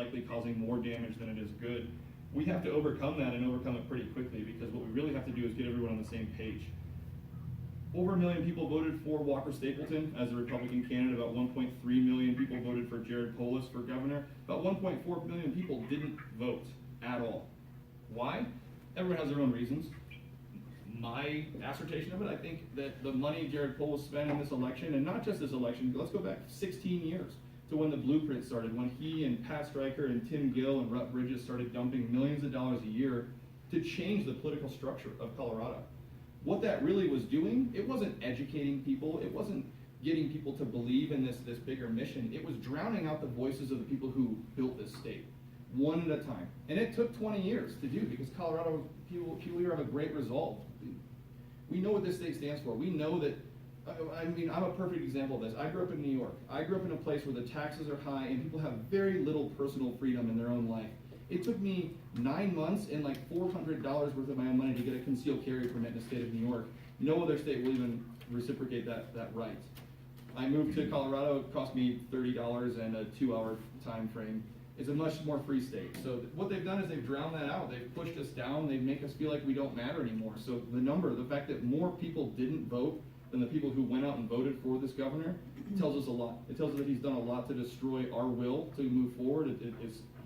likely causing more damage than it is good. We have to overcome that and overcome it pretty quickly, because what we really have to do is get everyone on the same page. Over 1 million people voted for Walker Stapleton as a Republican candidate. About 1.3 million people voted for Jared Polis for governor. About 1.4 million people didn't vote at all. Why? Everyone has their own reasons. My assertion of it, I think that the money Jared Polis spent in this election, and not just this election, let's go back 16 years to when the blueprint started, when he and Pat Stryker and Tim Gill and Rut Bridges started dumping millions of dollars a year to change the political structure of Colorado. What that really was doing, it wasn't educating people, it wasn't getting people to believe in this bigger mission, it was drowning out the voices of the people who built this state, one at a time. And it took 20 years to do, because Colorado people here have a great resolve. We know what this state stands for. We know that, I mean, I'm a perfect example of this. I grew up in New York. I grew up in a place where the taxes are high and people have very little personal freedom in their own life. It took me 9 months and like $400 worth of my own money to get a concealed carry permit in the state of New York. No other state will even reciprocate that right. I moved to Colorado. It cost me $30 and a 2-hour time frame. It's a much more free state. So what they've done is they've drowned that out. They've pushed us down. They make us feel like we don't matter anymore. So the fact that more people didn't vote than the people who went out and voted for this governor tells us a lot. It tells us that he's done a lot to destroy our will to move forward.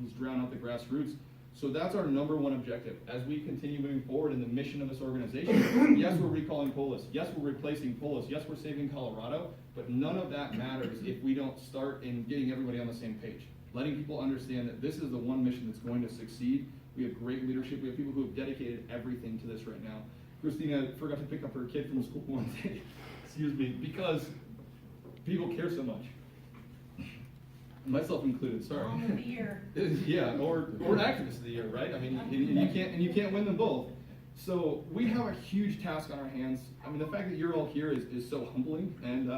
He's drowned out the grassroots. So that's our #1 objective. As we continue moving forward in the mission of this organization, yes, we're recalling Polis. Yes, we're replacing Polis. Yes, we're saving Colorado. But none of that matters if we don't start in getting everybody on the same page. Letting people understand that this is the one mission that's going to succeed. We have great leadership. We have people who have dedicated everything to this right now. Christina forgot to pick up her kid from school one day, excuse me, because people care so much. Myself included, sorry. Mom of the year. Yeah, or activist of the year, right? I mean, and you can't win them both. So we have a huge task on our hands. I mean, the fact that you're all here is so humbling, and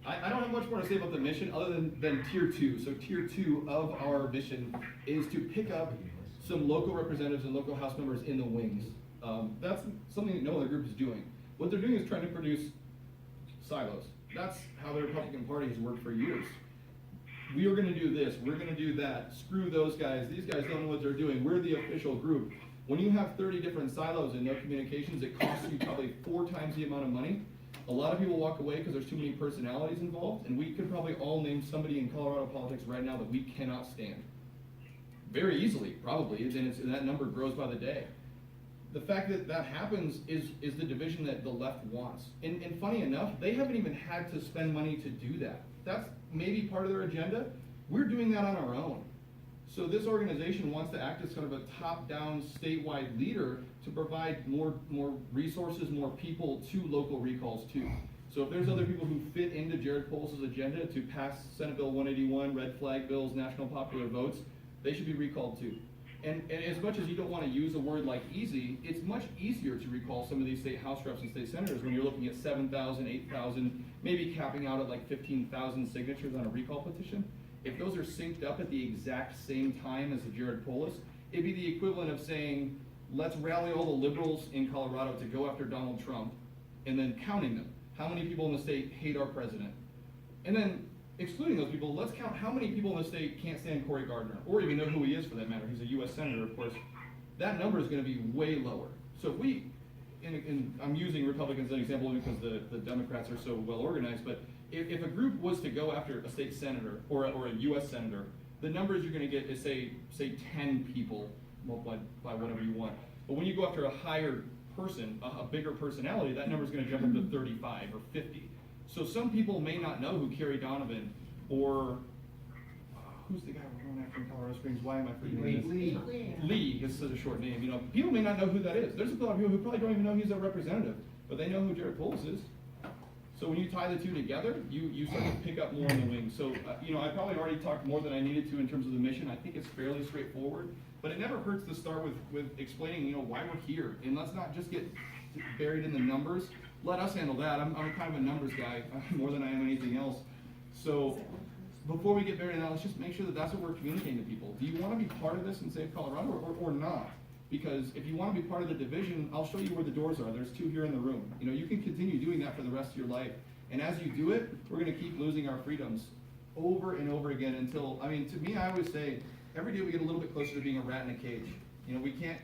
I don't have much more to say about the mission other than tier 2. So tier 2 of our mission is to pick up some local representatives and local House members in the wings. That's something that no other group is doing. What they're doing is trying to produce silos. That's how the Republican Party has worked for years. We are going to do this, we're going to do that, screw those guys, these guys don't know what they're doing, we're the official group. When you have 30 different silos and no communications, it costs you probably 4 times the amount of money. A lot of people walk away because there's too many personalities involved, and we could probably all name somebody in Colorado politics right now that we cannot stand. Very easily, probably, and that number grows by the day. The fact that that happens is the division that the left wants. And funny enough, they haven't even had to spend money to do that. That's maybe part of their agenda. We're doing that on our own. So this organization wants to act as kind of a top-down statewide leader to provide more resources, more people to local recalls too. So if there's other people who fit into Jared Polis' agenda to pass Senate Bill 181, red flag bills, national popular votes, they should be recalled too. And as much as you don't want to use a word like easy, it's much easier to recall some of these state House reps and state senators when you're looking at 7,000, 8,000, maybe capping out at like 15,000 signatures on a recall petition. If those are synced up at the exact same time as the Jared Polis, it'd be the equivalent of saying, let's rally all the liberals in Colorado to go after Donald Trump, and then counting them. How many people in the state hate our president? And then excluding those people, let's count how many people in the state can't stand Cory Gardner, or even know who he is for that matter. He's a U.S. Senator, of course. That number is going to be way lower. So if we, and I'm using Republicans as an example because the Democrats are so well organized, but if a group was to go after a state senator or a U.S. senator, the numbers you're going to get is say 10 people multiplied by whatever you want. But when you go after a higher person, a bigger personality, that number is going to jump up to 35 or 50. So some people may not know who Kerry Donovan or who's the guy we're going after in Colorado Springs? Why am I forgetting this? Lee is such a short name. You know, people may not know who that is. There's a lot of people who probably don't even know he's a representative, but they know who Jared Polis is. So when you tie the two together, you start to pick up more in the wings. So you know, I probably already talked more than I needed to in terms of the mission. I think it's fairly straightforward, but it never hurts to start with explaining, why we're here, and let's not just get buried in the numbers. Let us handle that. I'm kind of a numbers guy more than I am anything else. So before we get buried in that, let's just make sure that that's what we're communicating to people. Do you want to be part of this and save Colorado or not? Because if you want to be part of the division, I'll show you where the doors are. There's 2 here in the room. You can continue doing that for the rest of your life. And as you do it, we're going to keep losing our freedoms over and over again until, I mean, to me, I always say, every day we get a little bit closer to being a rat in a cage. You know, we can't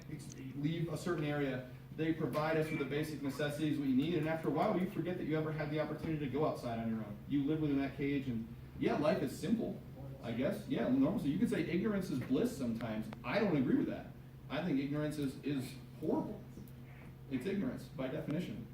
leave a certain area. They provide us with the basic necessities we need, and after a while, you forget that you ever had the opportunity to go outside on your own. You live within that cage, and yeah, life is simple, I guess. Yeah, normal. So you could say ignorance is bliss sometimes. I don't agree with that. I think ignorance is horrible. It's ignorance, by definition.